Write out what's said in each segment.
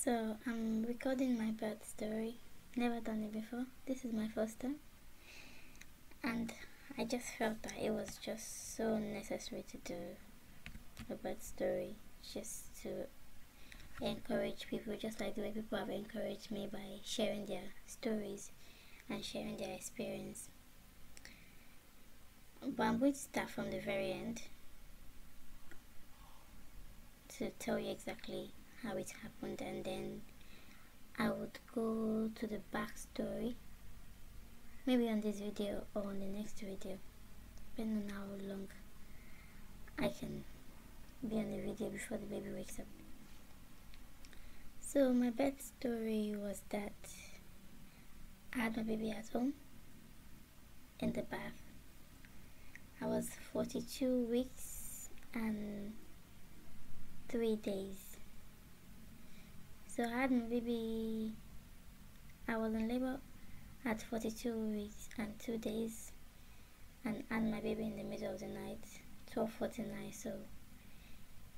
So I'm recording my birth story. Never done it before. This is my first time, and I just felt that it was just so necessary to do a birth story, just to encourage people, just like the way people have encouraged me by sharing their stories and sharing their experience. But I'm going to start from the very end to tell you exactly how it happened, and then I would go to the backstory, maybe on this video or on the next video, depending on how long I can be on the video before the baby wakes up. So my birth story was that I had my baby at home in the bath. I was 42 weeks and 3 days. So I had my baby, I was in labor at 42 weeks and 2 days, and had my baby in the middle of the night, 12:49. So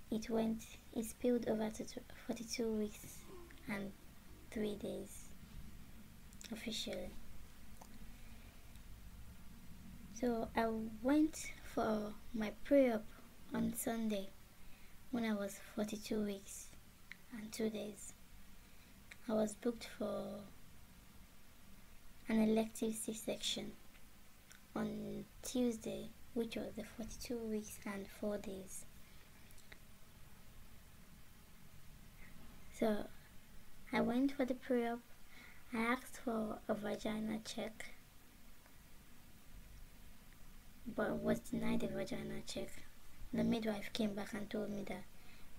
it spilled over to 42 weeks and 3 days officially. So I went for my pre-op on Sunday when I was 42 weeks and 2 days. I was booked for an elective C-section on Tuesday, which was the 42 weeks and 4 days. So I went for the pre-op. I asked for a vaginal check, but was denied a vaginal check. The midwife came back and told me that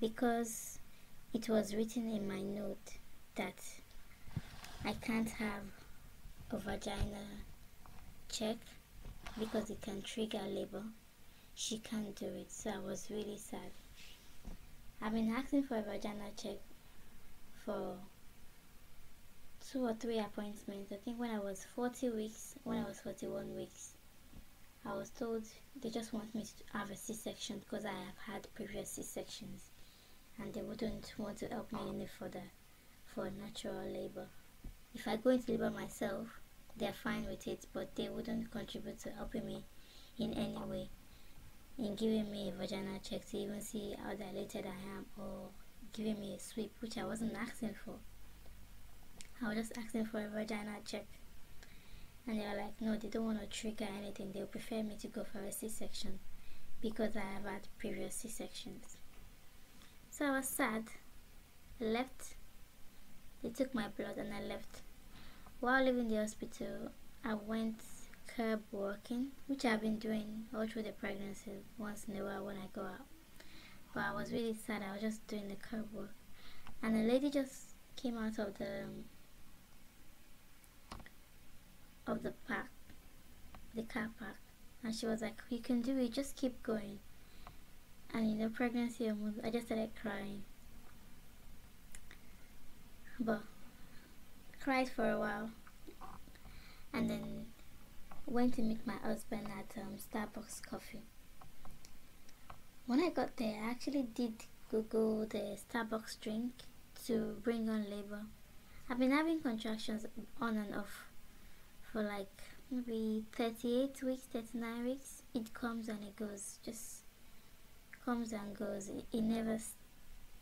because it was written in my note that I can't have a vaginal check because it can trigger labor, she can't do it. So I was really sad. I've been asking for a vaginal check for 2 or 3 appointments. I think when I was 40 weeks, when I was 41 weeks, I was told they just want me to have a C-section because I have had previous C-sections, and they wouldn't want to help me any further for natural labor. If I go into labor myself, they're fine with it, but they wouldn't contribute to helping me in any way, in giving me a vaginal check to even see how dilated I am, or giving me a sweep, which I wasn't asking for. I was just asking for a vaginal check, and they were like, no, they don't want to trigger anything. They'll prefer me to go for a C-section because I have had previous C-sections. So I was sad. I left. They took my blood and I left. While leaving the hospital, I went curb walking, which I've been doing all through the pregnancy, once in a while when I go out. But I was really sad. I was just doing the curb walk, and a lady just came out of the park, the car park, and she was like, "You can do it. Just keep going." And pregnancy, I just started crying. But cried for a while, and then went to meet my husband at Starbucks coffee. When I got there, I actually did Google the Starbucks drink to bring on labor. I've been having contractions on and off for like maybe 38 weeks, 39 weeks. It comes and it goes, just comes and goes. It never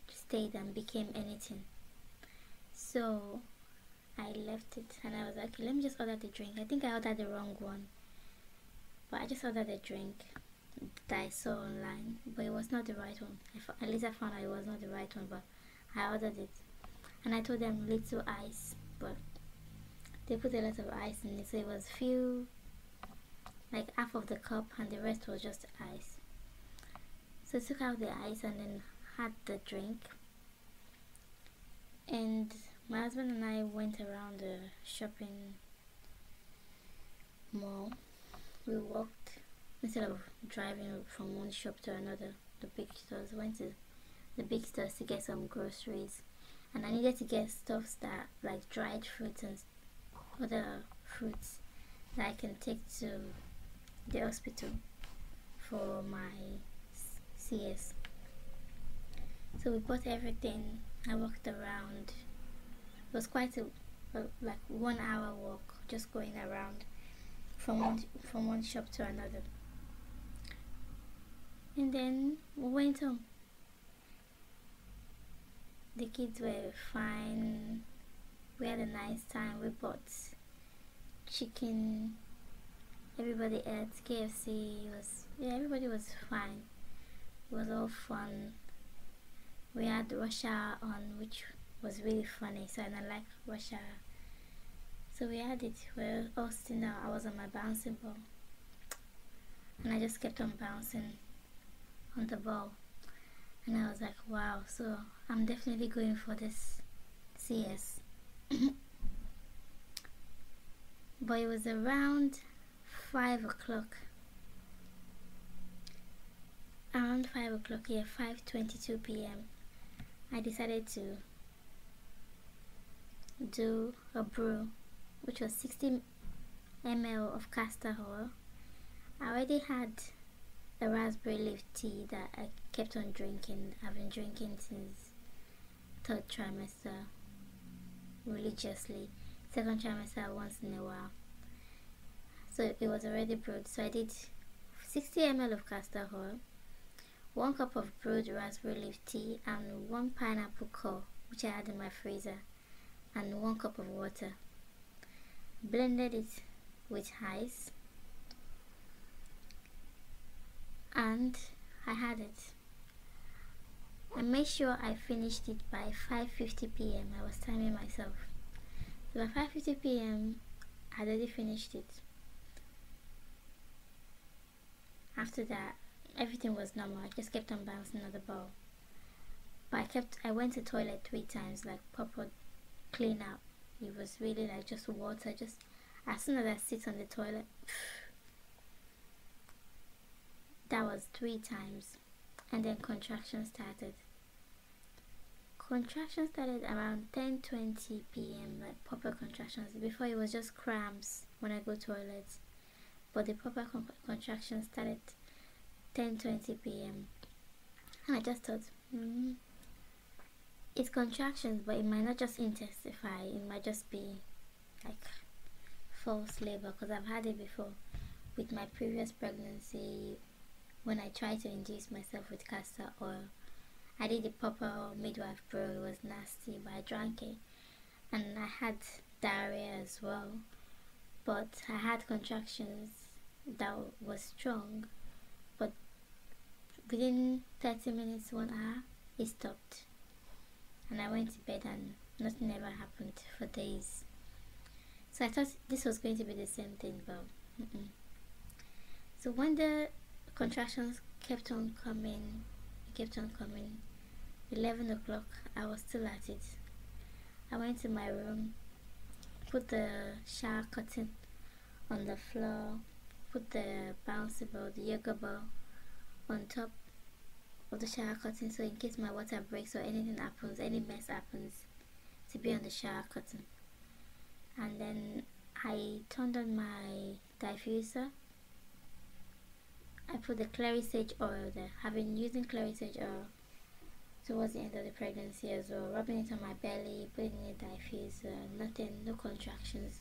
stayed and became anything. So I left it, and I was like, okay, let me just order the drink. I think I ordered the wrong one, but I just ordered the drink that I saw online, but it was not the right one. At least I found out it was not the right one, but I ordered it, and I told them little ice, but they put a lot of ice in it, so it was like half of the cup, and the rest was just ice. So I took out the ice and then had the drink, and my husband and I went around the shopping mall. We walked instead of driving from one shop to another. The big stores, went to the big stores to get some groceries, and I needed to get stuff that like dried fruits and other fruits that I can take to the hospital for my CS. So we bought everything. I walked around It was quite a like 1 hour walk, just going around from one shop to another. And then we went home. The kids were fine. We had a nice time. We bought chicken. Everybody ate KFC. Everybody was fine. It was all fun. We had Russia on, which was really funny. So I like Russia. So we had it. We were all sitting down. I was on my bouncing ball, and I just kept on bouncing on the ball. And I was like, wow, so I'm definitely going for this CS. But it was around 5 o'clock. Around 5 o'clock, yeah, 5:22 p.m. I decided to do a brew, which was 60 ml of castor oil. I already had a raspberry leaf tea that I kept on drinking. I've been drinking since 3rd trimester religiously. 2nd trimester once in a while. So it was already brewed. So I did 60 ml of castor oil, 1 cup of brewed raspberry leaf tea, and 1 pineapple core, which I had in my freezer, and 1 cup of water. Blended it with ice, and I had it. I made sure I finished it by 5:50 p.m. I was timing myself. So by 5:50 p.m. I had already finished it. After that, everything was normal. I just kept on bouncing on the ball. But I went to the toilet 3 times, like proper clean out. It was really like just water. Just as soon as I sit on the toilet, that was 3 times. And then contractions started. Contractions started around 10:20 p.m. like proper contractions. Before it was just cramps when I go to toilets. But the proper contractions started 10:20 p.m. And I just thought, it's contractions, but it might not just intensify. It might just be like false labor, because I've had it before with my previous pregnancy. When I tried to induce myself with castor oil, I did the proper midwife brew. It was nasty, but I drank it, and I had diarrhea as well. But I had contractions that was strong, but within 30 minutes, 1 hour, it stopped. And I went to bed and nothing ever happened for days. So I thought this was going to be the same thing, but So when the contractions kept on coming, 11 o'clock, I was still at it. I went to my room, put the shower curtain on the floor, put the bouncy ball, the yoga ball on top of the shower curtain, so in case my water breaks or anything happens, any mess happens, to be on the shower curtain. And then I turned on my diffuser. I put the clary sage oil there. I've been using clary sage oil towards the end of the pregnancy as well, rubbing it on my belly, putting in a diffuser, nothing, no contractions.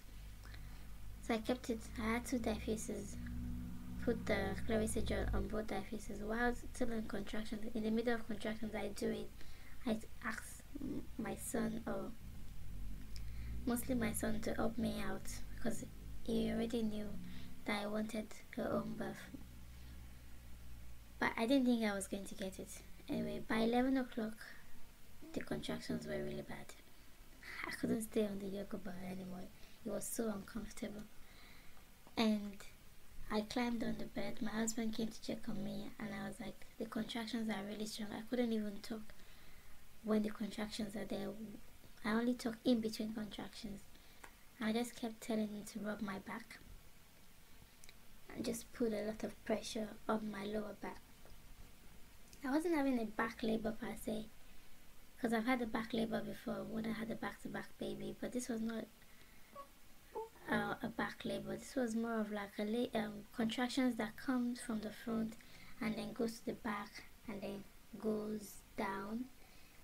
So I kept it. I had 2 diffusers. Put the clary sage oil on both diffusers. While still in contractions, in the middle of contractions, I do it. I ask my son, or mostly my son, to help me out, because he already knew that I wanted a home birth. But I didn't think I was going to get it. Anyway, by 11 o'clock, the contractions were really bad. I couldn't stay on the yoga bar anymore. It was so uncomfortable. And I climbed on the bed. My husband came to check on me, and I was like, the contractions are really strong. I couldn't even talk when the contractions are there. I only talk in between contractions. I just kept telling him to rub my back and just put a lot of pressure on my lower back. I wasn't having a back labor per se, because I've had a back labor before when I had a back-to-back baby, but this was not a back labor. This was more of like contractions that comes from the front and then goes to the back and then goes down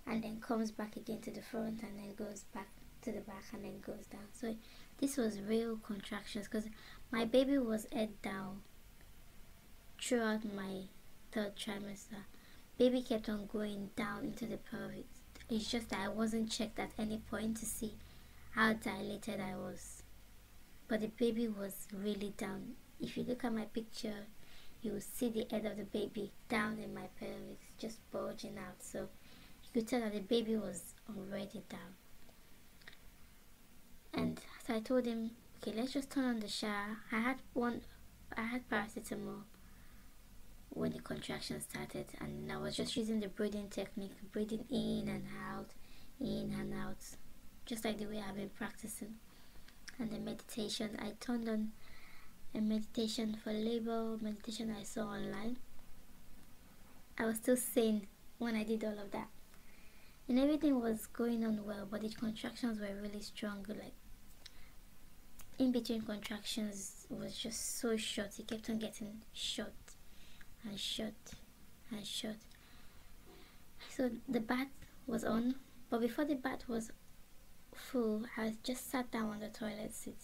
and then comes back again to the front and then goes back to the back and then goes down. So this was real contractions, because my baby was head down throughout my third trimester. Baby kept on going down into the pelvis. It's just that I wasn't checked at any point to see how dilated I was, but the baby was really down. If you look at my picture, you will see the head of the baby down in my pelvis, just bulging out. So you could tell that the baby was already down. And so I told him, okay, let's just turn on the shower. I had paracetamol when the contraction started, and I was just using the breathing technique, breathing in and out, just like the way I've been practicing. And the meditation, I turned on a meditation for labor, meditation I saw online. I was still sane when I did all of that, and everything was going on well, but the contractions were really strong. Like, in between contractions was just so short. It kept on getting short and short and short. So the bath was on, but before the bath was full, I just sat down on the toilet seat,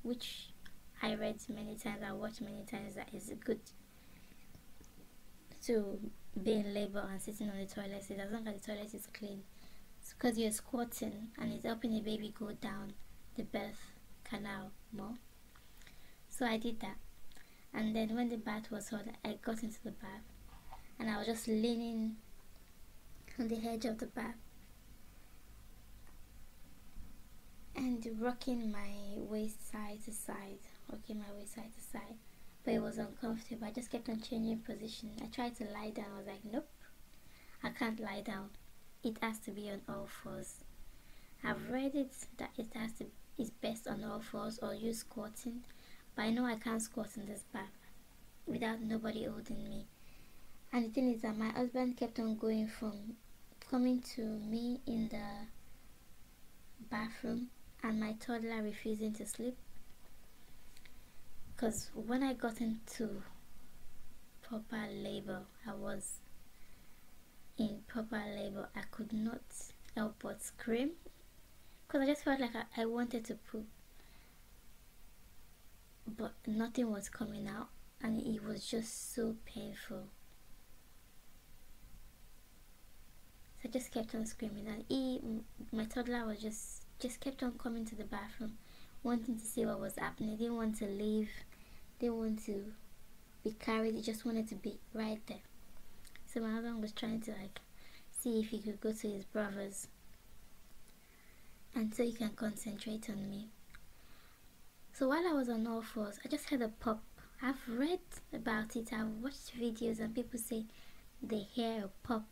which I read many times, I watched many times, that is good to be in labor and sitting on the toilet seat as long as the toilet is clean. It's because you're squatting and it's helping the baby go down the birth canal more. So I did that, and then when the bath was hot, I got into the bath and I was just leaning on the edge of the bath and rocking my waist side to side, but it was uncomfortable. I just kept on changing position. I tried to lie down. I was like, nope, I can't lie down. It has to be on all fours. I've read it that it's best on all fours or use squatting, but I know I can't squat in this bath without nobody holding me. And the thing is that my husband kept on going from coming to me in the bathroom and my toddler refusing to sleep, because when I got into proper labor, I was in proper labor, I could not help but scream, because I just felt like I wanted to poop, but nothing was coming out, and it was just so painful. So I just kept on screaming, and my toddler was just kept on coming to the bathroom, wanting to see what was happening. Didn't want to leave, didn't want to be carried, he just wanted to be right there. So my husband was trying to see if he could go to his brother's and so he can concentrate on me. So while I was on all fours, I just heard a pop. I've read about it, I've watched videos, and people say they hear a pop,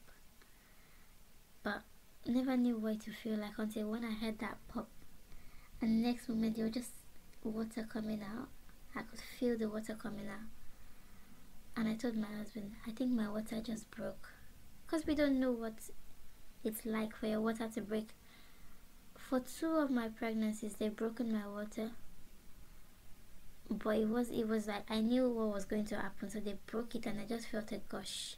but never knew what it would feel like until when I heard that pop, and the next moment there was just water coming out. I could feel the water coming out, and I told my husband, I think my water just broke, because we don't know what it's like for your water to break. For 2 of my pregnancies, they've broken my water, but it was like I knew what was going to happen, so they broke it and I just felt a gush.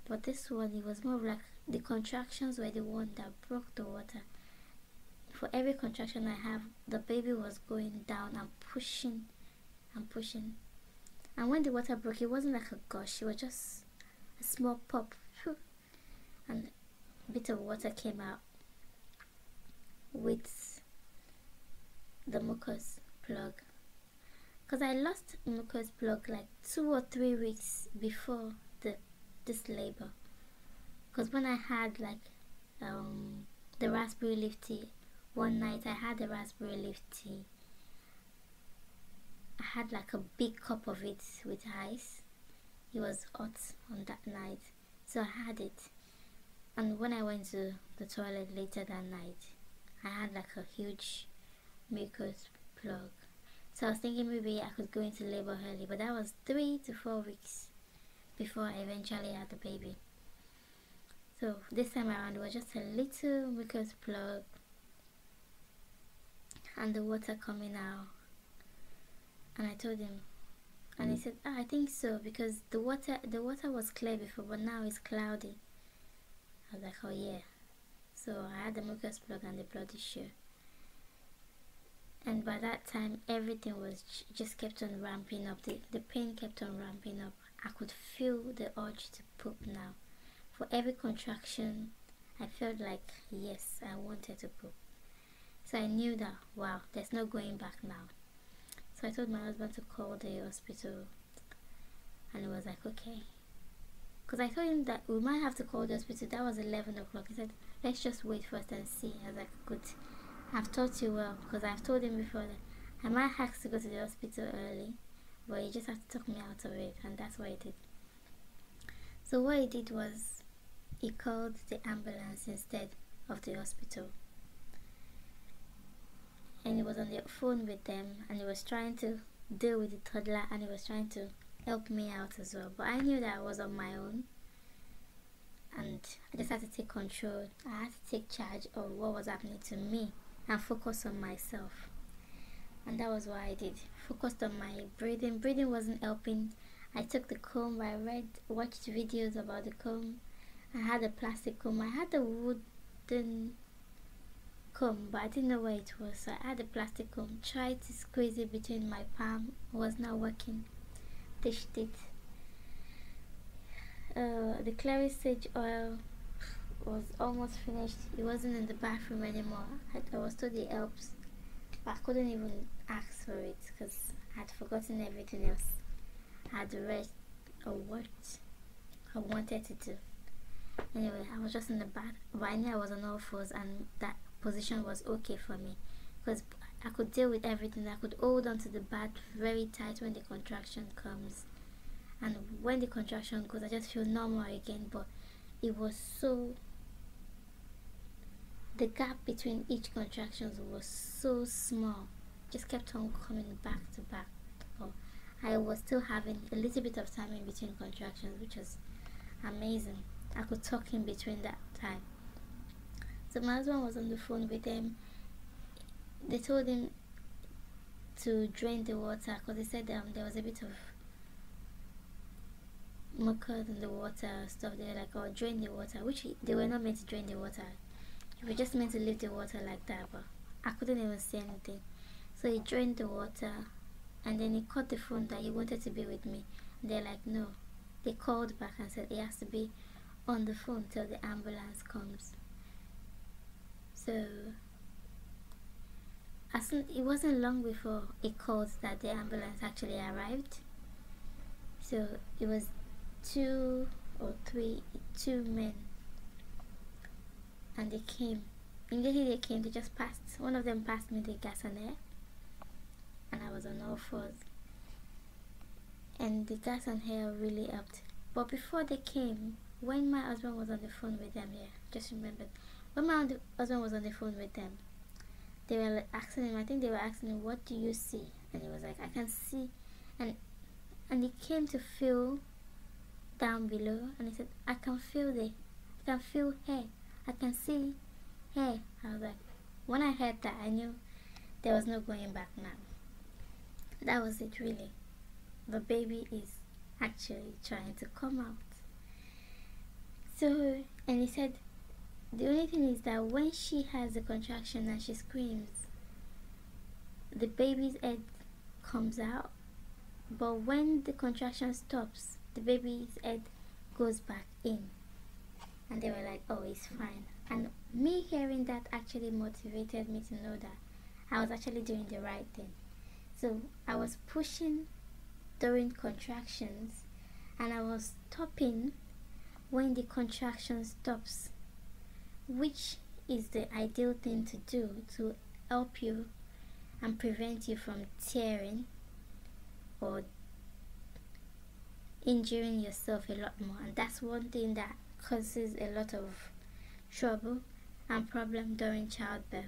But this one, it was more of like the contractions were the one that broke the water. For every contraction I have, the baby was going down and pushing and pushing, and when the water broke, it wasn't like a gush, it was just a small pop, and a bit of water came out with the mucus plug, because I lost mucus plug like 2 or 3 weeks before this labor. Because when I had the raspberry leaf tea, one night I had the raspberry leaf tea, I had like a big cup of it with ice. It was hot on that night, so I had it, and when I went to the toilet later that night, I had like a huge mucus plug. So I was thinking maybe I could go into labor early, but that was 3 to 4 weeks before I eventually had the baby. So this time around, it was just a little mucus plug and the water coming out. And I told him, and he said, I think so, because the water was clear before, but now it's cloudy. I was like, oh yeah. So I had the mucus plug and the blood issue. and by that time everything was just kept on ramping up. The pain kept on ramping up. I could feel the urge to poop now. For every contraction I felt like, yes, I wanted to poop. So I knew that, wow, there's no going back now. So I told my husband to call the hospital, and he was like, okay. Because I told him that we might have to call the hospital. That was 11 o'clock. He said, let's just wait first and see. I was like, good. I've taught you well, because I've told him before that I might have to go to the hospital early, but he just had to talk me out of it, and that's what he did. So what he did was, he called the ambulance instead of the hospital. And he was on the phone with them, and he was trying to deal with the toddler, and he was trying to help me out as well. But I knew that I was on my own, and I just had to take control. I had to take charge of what was happening to me and focus on myself. And that was what I did. Focused on my breathing. Breathing wasn't helping. I took the comb. I watched videos about the comb. I had a plastic comb. I had a wooden comb, but I didn't know where it was, so I had a plastic comb. Tried to squeeze it between my palm. It was not working. Dished it. The clary sage oil was almost finished. It wasn't in the bathroom anymore. I was told it helps, but I couldn't even ask for it because I had forgotten everything else. I had read or what I wanted to do. Anyway, I was just in the bath, but I knew I was on all fours, and that position was okay for me because I could deal with everything. I could hold on to the bath very tight when the contraction comes, and when the contraction goes I just feel normal again. But it was so, the gap between each contraction was so small, just kept on coming back to back. But I was still having a little bit of time in between contractions, which was amazing. I could talk in between that time. So my husband was on the phone with them. They told him to drain the water because they said there was a bit of mucus in the water stuff. They were like, oh, drain the water, which they were not meant to drain the water. You were just meant to leave the water like that, but I couldn't even say anything. So he drained the water, and then he called the phone that he wanted to be with me. And they're like, no. They called back and said he has to be on the phone till the ambulance comes. So it wasn't long before it called that the ambulance actually arrived. So it was two men, and they came. Immediately they came, they just passed. One of them passed me the gas and air, and I was on all fours. And the gas and air really helped. But before they came, when my husband was on the phone with them, just remembered, when my husband was on the phone with them, they were asking him, I think they were asking him, what do you see? And he was like, I can see. And he came to feel down below, and he said, I can feel hair. I can see hair. I was like, when I heard that, I knew there was no going back now. That was it, really. The baby is actually trying to come out. So, and he said, the only thing is that when she has a contraction and she screams, the baby's head comes out, but when the contraction stops, the baby's head goes back in. And they were like, oh, it's fine. And me hearing that actually motivated me to know that I was actually doing the right thing. So I was pushing during contractions, and I was stopping when the contraction stops, which is the ideal thing to do to help you and prevent you from tearing or injuring yourself a lot more. And that's one thing that causes a lot of trouble and problem during childbirth,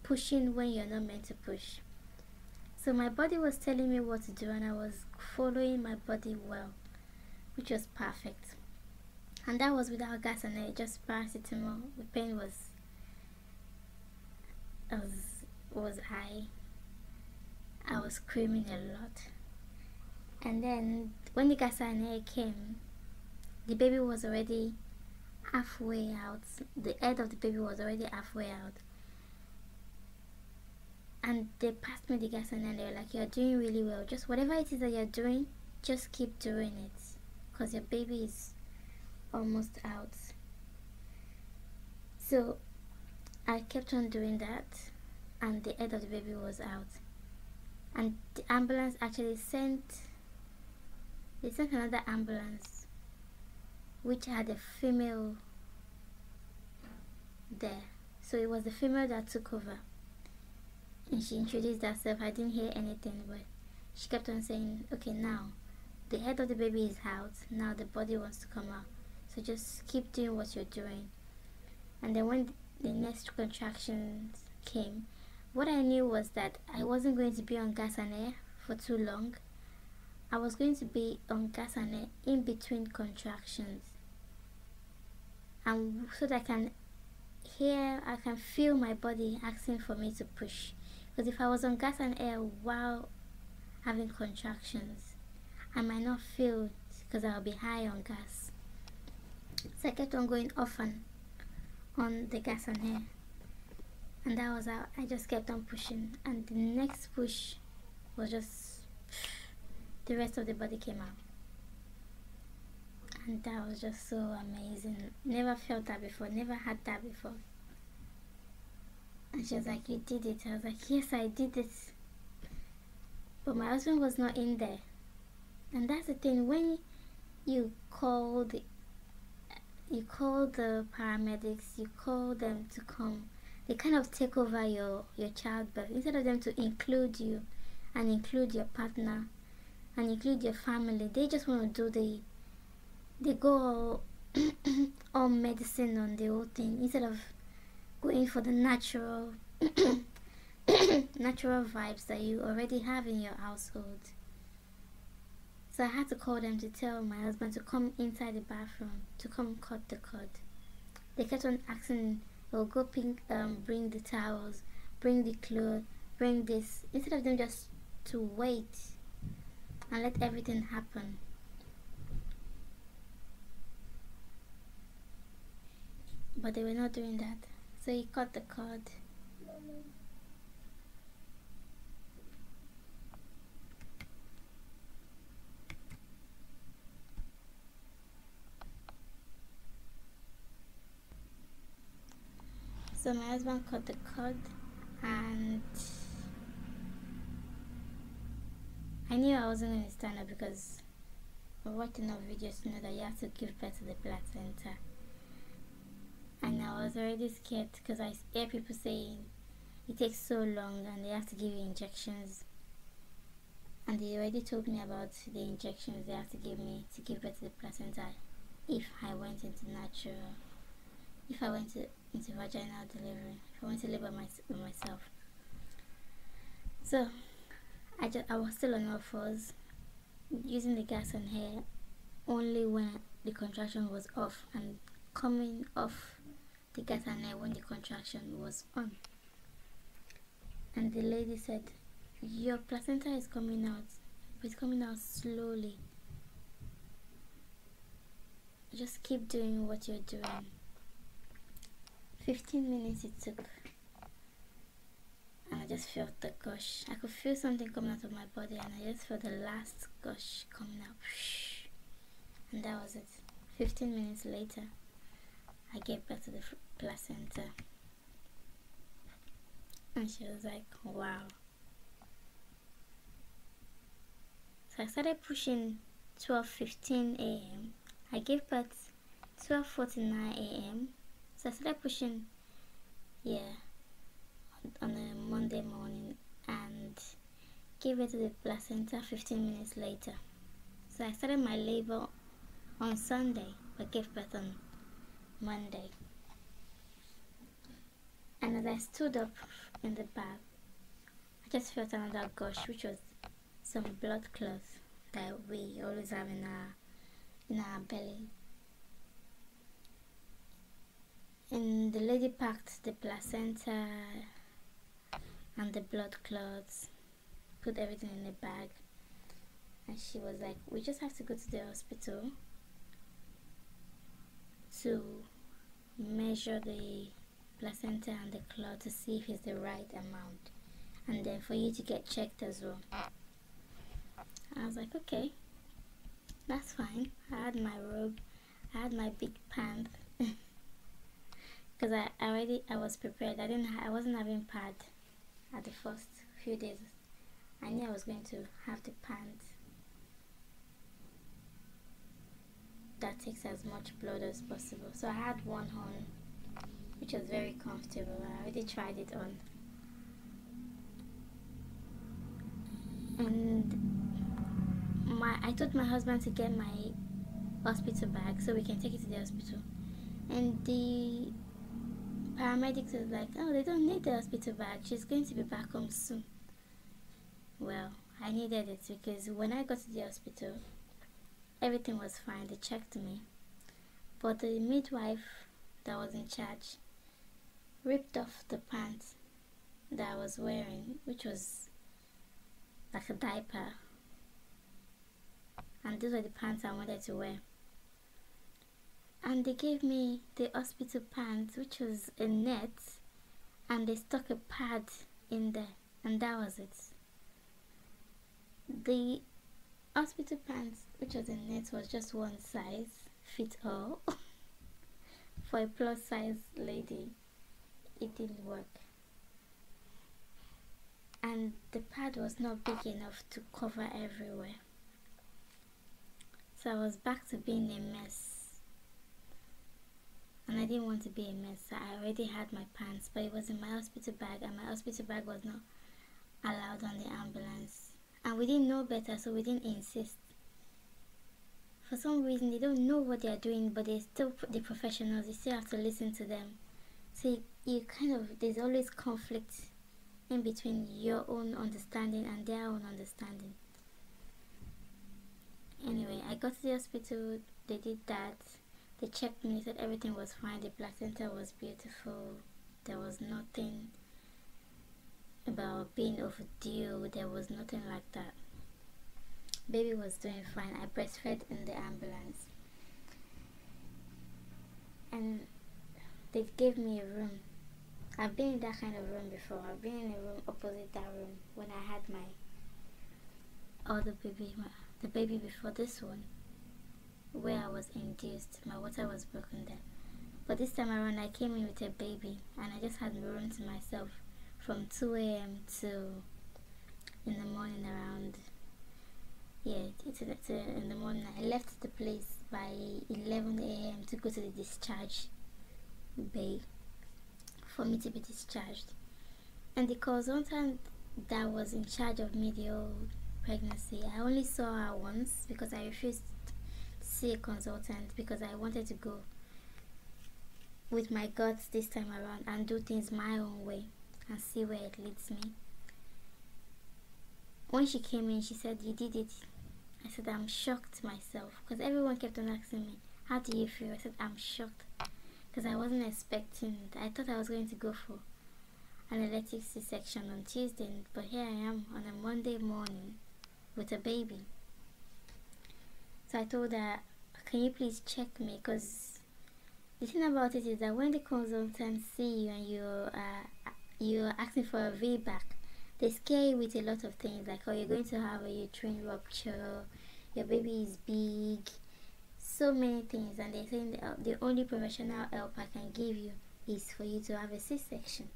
pushing when you're not meant to push. So my body was telling me what to do, and I was following my body well, which was perfect. And that was without gas and air, just paracetamol. The pain was high. I was screaming a lot. And then when the gas and air came, the baby was already halfway out. The head of the baby was already halfway out. and they passed me the gas, and then they were like, you're doing really well, just whatever it is that you're doing, just keep doing it, because your baby is almost out. So I kept on doing that, and the head of the baby was out, and the ambulance actually sent another ambulance which had a female there. So it was the female that took over, and she introduced herself. I didn't hear anything, but she kept on saying, okay, now the head of the baby is out, now the body wants to come out, so just keep doing what you're doing. And then when the next contractions came, what I knew was that I wasn't going to be on gas and air for too long. I was going to be on gas and air in between contractions, and so that I can feel my body asking for me to push. Because if I was on gas and air while having contractions, I might not feel it because I'll be high on gas. So I kept on going off and on the gas and air, and that was how I just kept on pushing. And the next push was just the rest of the body came out, and that was just so amazing. Never felt that before, never had that before. And she was like, you did it. I was like, yes, I did it. But my husband was not in there. And that's the thing, when you call the paramedics, you call them to come, they kind of take over your childbirth. Instead of them to include you and include your partner and include your family, they just want to do they go all medicine on the whole thing, instead of going for the natural natural vibes that you already have in your household. So I had to call them to tell my husband to come inside the bathroom to come cut the cord. They kept on asking, oh, go bring the towels, bring the clothes, bring this, instead of them just to wait and let everything happen. But they were not doing that. So he cut the cord. So my husband cut the cord, and I knew I wasn't going to stand up because I watched enough videos to know that you have to give birth to the placenta. And I was already scared because I hear people saying it takes so long and they have to give you injections. And they already told me about the injections they have to give me to give birth to the placenta if I went into natural, if I went into vaginal delivery, if I went to labor myself. So I was still on all fours, using the gas and hair only when the contraction was off, and coming off the gas and hair when the contraction was on. And the lady said, your placenta is coming out, but it's coming out slowly. Just keep doing what you're doing. 15 minutes it took, and I just felt the gush. I could feel something coming out of my body, and I just felt the last gush coming out. And that was it. 15 minutes later, I gave birth to the placenta. And she was like, wow. So I started pushing 12:15 a.m. I gave birth 12:49 a.m. So I started pushing, on a Monday morning, and gave birth to the placenta 15 minutes later. So I started my labor on Sunday, but gave birth on Monday. And as I stood up in the bath, I just felt another gush, which was some blood clots that we always have in our belly. And the lady packed the placenta and the blood clots, put everything in a bag, and she was like, we just have to go to the hospital to measure the placenta and the clot to see if it's the right amount. and then for you to get checked as well. I was like, okay, that's fine. I had my robe, I had my big pants, because I was prepared. I wasn't having pad at the first few days. I knew I was going to have the pants that takes as much blood as possible. So I had one on, which was very comfortable. I already tried it on, and I told my husband to get my hospital bag so we can take it to the hospital. And the paramedics was like, oh, they don't need the hospital bag, she's going to be back home soon. Well, I needed it because when I got to the hospital, everything was fine. They checked me, but the midwife that was in charge ripped off the pants that I was wearing, which was like a diaper, and those were the pants I wanted to wear. And they gave me the hospital pants, which was a net, and they stuck a pad in there, and that was it. The hospital pants, which was a net, was just one size fit all. For a plus size lady, it didn't work. And the pad was not big enough to cover everywhere. So I was back to being a mess. And I didn't want to be a mess. So I already had my pants, but it was in my hospital bag, and my hospital bag was not allowed on the ambulance. And we didn't know better, so we didn't insist. For some reason, they don't know what they are doing, but they're still the professionals. You still have to listen to them. So you kind of, there's always conflict in between your own understanding and their own understanding. Anyway, I got to the hospital. They did that. They checked me, said everything was fine. The placenta was beautiful. There was nothing about being overdue. There was nothing like that. Baby was doing fine. I breastfed in the ambulance, and they gave me a room. I've been in that kind of room before. I've been in a room opposite that room when I had my other baby, the baby before this one, where I was induced. My water was broken there. But this time around, I came in with a baby, and I just had the room to myself from 2 a.m. to in the morning around, in the morning. I left the place by 11 a.m. to go to the discharge bay for me to be discharged. And the consultant that was in charge of me the whole pregnancy, I only saw her once because I refused to see a consultant because I wanted to go with my guts this time around and do things my own way and see where it leads me. When she came in, she said, "You did it." I said, "I'm shocked myself," because everyone kept on asking me, "How do you feel?" I said, "I'm shocked," because I wasn't expecting it. I thought I was going to go for an elective C-section on Tuesday, but here I am on a Monday morning with a baby. So I told her, "Can you please check me?" Because the thing about it is that when the consultants see you and you're asking for a VBAC, they scare you with a lot of things, like, oh, you're going to have a uterine rupture, your baby is big, so many things, and they're saying the only professional help I can give you is for you to have a C-section.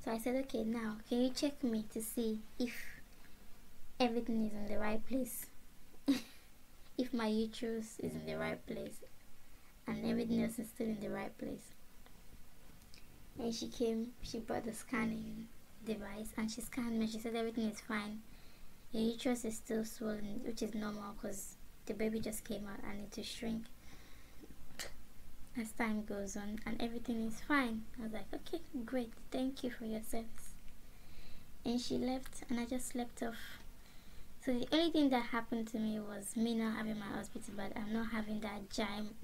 So I said, okay, now can you check me to see if everything is in the right place, if my uterus is in the right place and everything else is still in the right place. And she came, she brought the scanning device and she scanned me. She said everything is fine, your uterus is still swollen, which is normal because the baby just came out and need to shrink as time goes on, and everything is fine. I was like, okay, great, thank you for your service. And she left and I just slept off. So the only thing that happened to me was me not having my hospital bed. I'm not having that giant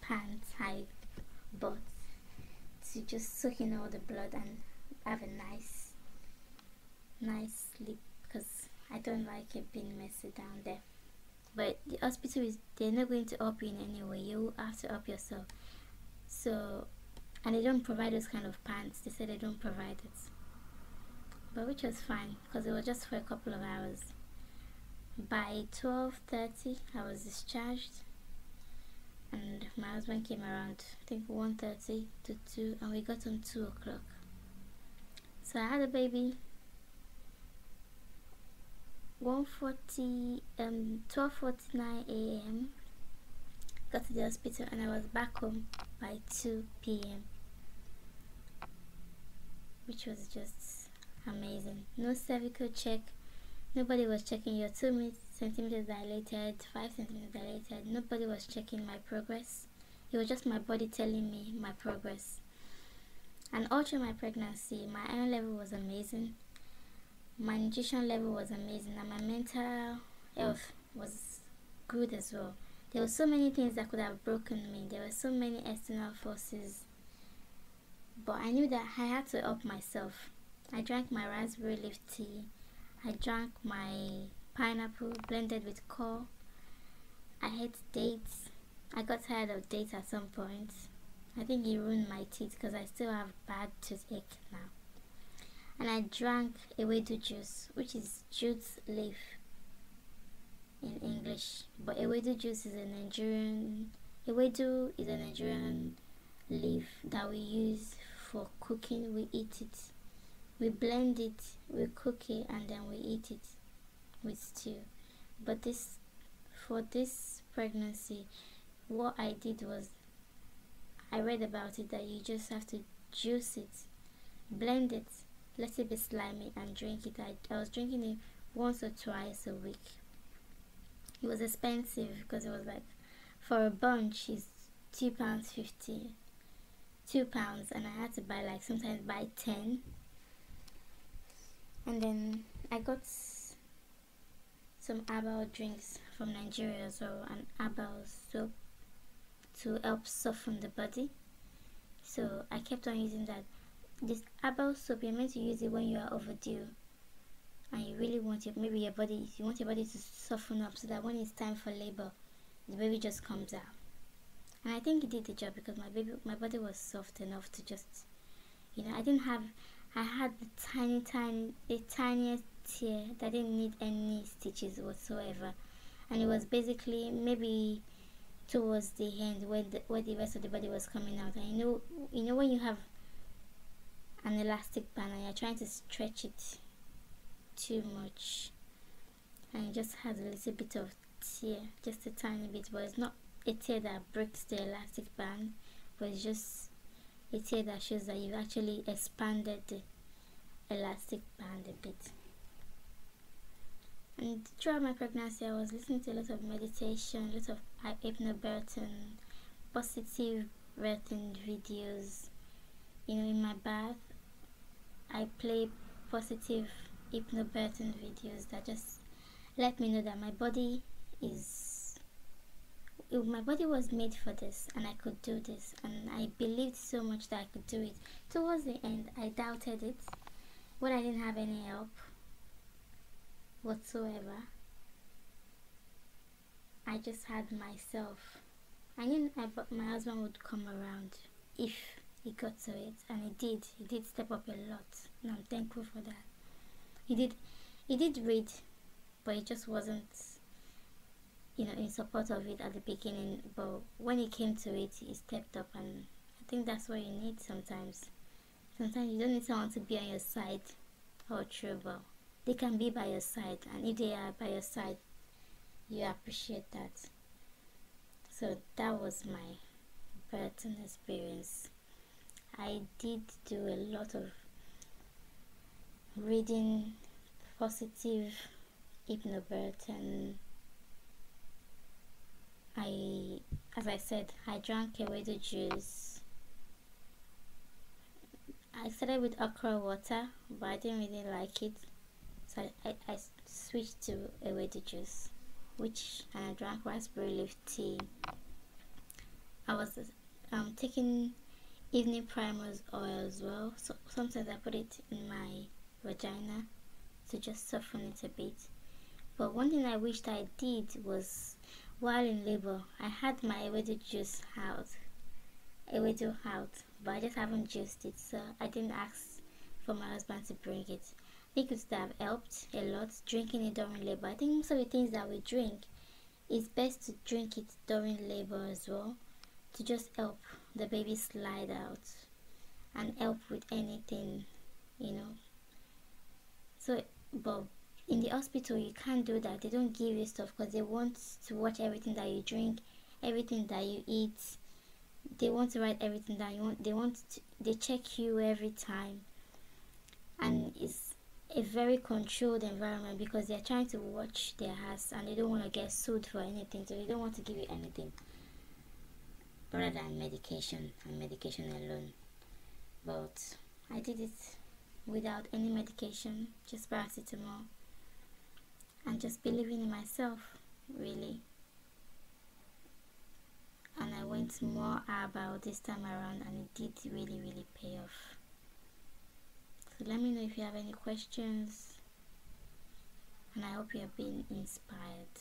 pants high butt to just soak in all the blood and have a nice sleep, because I don't like it being messy down there. But the hospital they're not going to up you in any way. You have to up yourself. So, and they don't provide those kind of pants. They say they don't provide it. but which was fine because it was just for a couple of hours. By 12:30 I was discharged, and my husband came around, I think 1:30 to 2, and we got on 2 o'clock. So I had a baby 12:49 a.m. Got to the hospital, and I was back home by 2 p.m. which was just amazing. No cervical check. Nobody was checking your 2 centimeters dilated, 5 centimeters dilated. Nobody was checking my progress. It was just my body telling me my progress. And all through my pregnancy, my iron level was amazing, my nutrition level was amazing, and my mental health was good as well. There were so many things that could have broken me. There were so many external forces, but I knew that I had to help myself. I drank my raspberry leaf tea. I drank my pineapple blended with coal. I ate dates. I got tired of dates at some point. I think it ruined my teeth because I still have bad toothache now. And I drank ewedu juice, which is jute leaf in English, but ewedu juice is a Nigerian. Ewedu is a Nigerian leaf that we use for cooking. We eat it, we blend it, we cook it, and then we eat it with stew. But for this pregnancy, what I did was I read about it that you just have to juice it, blend it, let it be slimy, and drink it. I was drinking it once or twice a week. It was expensive because it was like, for a bunch it's £2.50, £2, and I had to sometimes buy 10. And then I got some herbal drinks from Nigeria as well, and herbal soap to help soften the body. So I kept on using that. This herbal soap, you're meant to use it when you are overdue, and you really want you want your body to soften up, so that when it's time for labor, the baby just comes out. And I think it did the job, because my body was soft enough to just, I had the tiniest tear that didn't need any stitches whatsoever, and it was basically maybe towards the end where the rest of the body was coming out. And you know when you have an elastic band and you're trying to stretch it too much, and it just has a little bit of tear, just a tiny bit, but it's not a tear that breaks the elastic band, but it's just a tear that shows that you've actually expanded the elastic band a bit. And throughout my pregnancy, I was listening to a lot of meditation, a lot of hypnobirthing, positive birthing videos. In my bath, I play positive hypnobirthing videos that just let me know that my body was made for this, and I could do this, and I believed so much that I could do it. Towards the end, I doubted it when I didn't have any help whatsoever. I just had myself. I knew my husband would come around if he got to it, and he did step up a lot, and I'm thankful for that. He did read, but he just wasn't in support of it at the beginning. But when it came to it, he stepped up, and I think that's what you need sometimes. Sometimes you don't need someone to be on your side all through, but they can be by your side, and if they are by your side, you appreciate that. So that was my birthing experience. I did do a lot of reading, positive hypnobirthing. As I said, I drank ewedu juice. I started with okra water, but I didn't really like it, so I switched to ewedu juice, and I drank raspberry leaf tea. I was taking evening primrose oil as well, so sometimes I put it in my vagina to just soften it a bit. But one thing I wished I did was, while in labor, I had my ewedu out, but I just haven't juiced it, so I didn't ask for my husband to bring it. It could have helped a lot drinking it during labor. I think most of the things that we drink, it's best to drink it during labor as well, to just help the baby slide out and help with anything, you know. So, but in the hospital, you can't do that. They don't give you stuff because they want to watch everything that you drink, everything that you eat. They want to write everything that you want. They check you every time, and it's a very controlled environment because they're trying to watch their house and they don't want to get sued for anything, so they don't want to give you anything rather than medication and medication alone. But I did it without any medication, just paracetamol, and just believing in myself, really. And I went more about this time around, and it did really pay off. So let me know if you have any questions, and I hope you have been inspired.